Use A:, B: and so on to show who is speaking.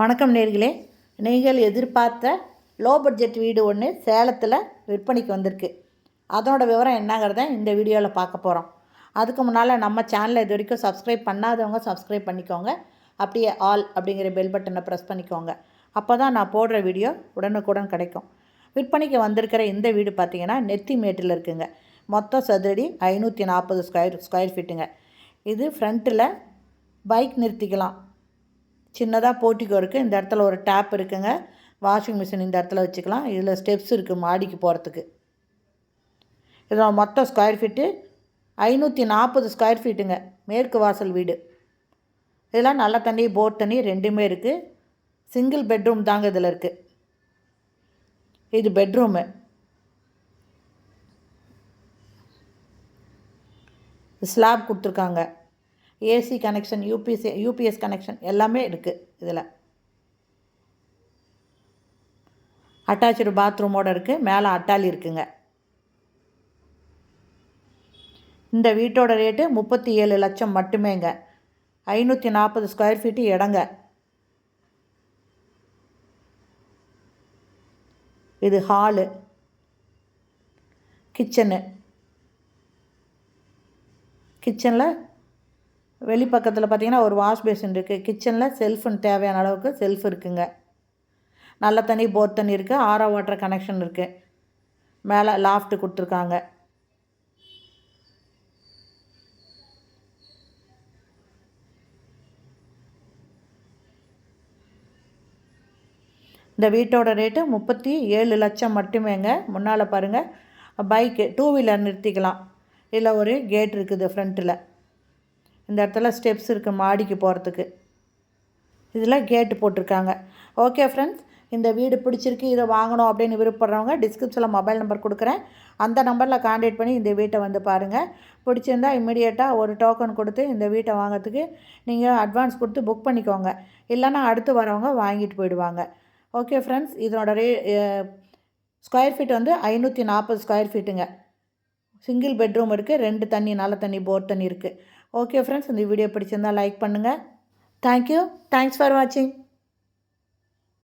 A: வணக்கம் நேர்களே, நீங்கள் எதிர்பார்த்த லோ பட்ஜெட் வீடு ஒன்று சேலத்தில் விற்பனைக்கு வந்திருக்கு. அதோட விவரம் என்னங்கிறத இந்த வீடியோவில் பார்க்க போகிறோம். அதுக்கு முன்னால் நம்ம சேனலை இது வரைக்கும் சப்ஸ்கிரைப் பண்ணாதவங்க சப்ஸ்கிரைப் பண்ணிக்கோங்க. அப்படியே ஆல் அப்படிங்கிற பெல் பட்டனை ப்ரெஸ் பண்ணிக்கோங்க. அப்போ தான் நான் போடுற வீடியோ உடனுக்குடன் கிடைக்கும். விற்பனைக்கு வந்திருக்கிற இந்த வீடு பார்த்திங்கன்னா நெத்திமேட்டில் இருக்குங்க. மொத்தம் சதுரடி 540 ஸ்கொயர் ஃபீட்டுங்க. இது ஃப்ரண்ட்டில் பைக் நிறுத்திக்கலாம். சின்னதாக போர்ட்டிகோ இருக்குது. இந்த இடத்துல ஒரு டேப் இருக்குங்க. வாஷிங் மிஷின் இந்த இடத்துல வச்சுக்கலாம். இதில் ஸ்டெப்ஸ் இருக்குது மாடிக்கு போகிறதுக்கு. இதோட மொத்த ஸ்கொயர் ஃபீட்டு 540 ஸ்கொயர் ஃபீட்டுங்க. மேற்கு வாசல் வீடு. இதெல்லாம் நல்ல தண்ணி போர் தண்ணி ரெண்டுமே இருக்குது. சிங்கிள் பெட்ரூம் தாங்க இதில் இருக்குது. இது பெட்ரூமு. ஸ்லாப் கொடுத்துருக்காங்க. ஏசி கனெக்ஷன், யூபிஎஸ் கனெக்ஷன் எல்லாமே இருக்குது. இதில் அட்டாச்சு பாத்ரூமோடு இருக்குது. மேலே அட்டாலி இருக்குங்க. இந்த வீட்டோட ரேட்டு 37 லட்சம் மட்டுமேங்க. 540 ஸ்கொயர் ஃபீட்டு இடங்க. இது ஹாலு, கிச்சனில் வெளிப்பக்கத்தில் பார்த்திங்கன்னா ஒரு வாஷ் பேசின் இருக்குது. கிச்சனில் செல்ஃபுன்னு தேவையான அளவுக்கு செல்ஃப் இருக்குங்க. நல்ல தண்ணி போர் தண்ணி இருக்குது. ஆரோ வாட்டர் கனெக்ஷன் இருக்குது. மேலே லாஃப்ட்டு கொடுத்துருக்காங்க. இந்த வீட்டோட ரேட்டு 37 லட்சம் மட்டுமேங்க. முன்னால் பாருங்கள் பைக்கு, 2 வீலர் நிறுத்திக்கலாம். இதில் ஒரு கேட் இருக்குது ஃப்ரண்ட்டில். இந்த இடத்துல ஸ்டெப்ஸ் இருக்குது மாடிக்கு போகிறதுக்கு. இதில் கேட்டு போட்டிருக்காங்க. ஓகே ஃப்ரெண்ட்ஸ், இந்த வீடு பிடிச்சிருக்கு, இதை வாங்கணும் அப்படின்னு விருப்பப்படுறவங்க டிஸ்கிரிப்ஷனில் மொபைல் நம்பர் கொடுக்குறேன். அந்த நம்பரில் கான்டாக்ட் பண்ணி இந்த வீட்டை வந்து பாருங்கள். பிடிச்சிருந்தால் இம்மிடியேட்டாக ஒரு டோக்கன் கொடுத்து இந்த வீட்டை வாங்கிறதுக்கு நீங்கள் அட்வான்ஸ் கொடுத்து புக் பண்ணிக்கோங்க. இல்லைன்னா அடுத்து வரவங்க வாங்கிட்டு போயிடுவாங்க. ஓகே ஃப்ரெண்ட்ஸ், இதனோட ஸ்கொயர் ஃபீட் வந்து 540 ஸ்கொயர் ஃபீட்டுங்க. சிங்கிள் பெட்ரூம் இருக்குது. 2 தண்ணி, நல்ல தண்ணி போர் தண்ணி இருக்குது. ஓகே ஃப்ரெண்ட்ஸ், இந்த வீடியோ பிடிச்சிருந்தால் லைக் பண்ணுங்கள். தேங்க்யூ. தேங்க்ஸ் ஃபார் வாட்சிங்.